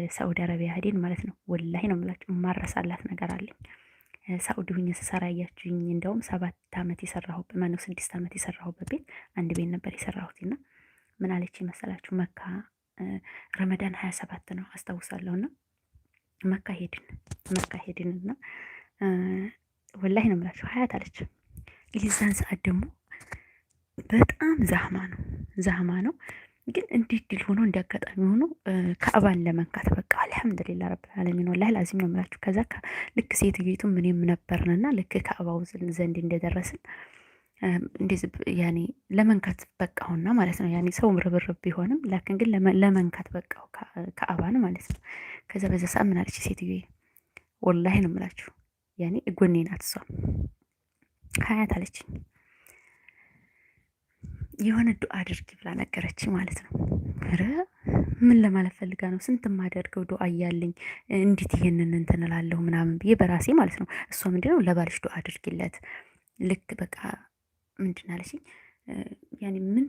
ሳዑዲ አረቢያ ሄደን ማለት ነው። ወላሂ ነው የምላችሁ ማረሳላት ነገር አለኝ። ሳዑዲ ሁኜ ስሰራ እያችሁኝ እንደውም 7 ዓመት የሰራሁበት ማነው 6 ዓመት የሰራሁበት ቤት አንድ ቤት ነበር የሰራሁት እና ምን አለች መሰላችሁ መካ ረመዳን 27 ነው አስታውሳለሁና መካ ሄድን እና ወላሂ ነው የምላችሁ ሀያት አለች። የዛን ሰዓት ደግሞ በጣም ዛህማ ነው ግን እንዲህ ድል ሆኖ እንዲያጋጣሚ ሆኖ ከአባን ለመንካት በቃ አልሐምዱሊላህ ረብል ዓለሚን ወላሂ ላዚም ነው የምላችሁ። ከዛ ልክ ሴትዮይቱ ምንም ነበርንና ልክ ከአባው ዘንድ እንደደረስን እንደዚህ ያኔ ለመንካት በቃውና ማለት ነው። ያኔ ሰው ርብርብ ቢሆንም ላክን ግን ለመንካት በቃው ከአባን ማለት ነው። ከዛ በዛ ሰዓት ምን አለች ሴትዮዬ ወላሂ ነው የምላችሁ ያኔ ጎኔ ናት እሷ ሀያት አለችኝ የሆነ ዱአ አድርጊ ብላ ነገረች ማለት ነው። ኧረ ምን ለማለት ፈልጋ ነው? ስንት ማደርገው ዱአ እያለኝ እንዴት ይሄንን እንትን እላለሁ ምናምን ብዬ በራሴ ማለት ነው። እሷ ምንድነው ለባልሽ ዱአ አድርጊለት ልክ በቃ ምንድን አለችኝ ያኔ ምን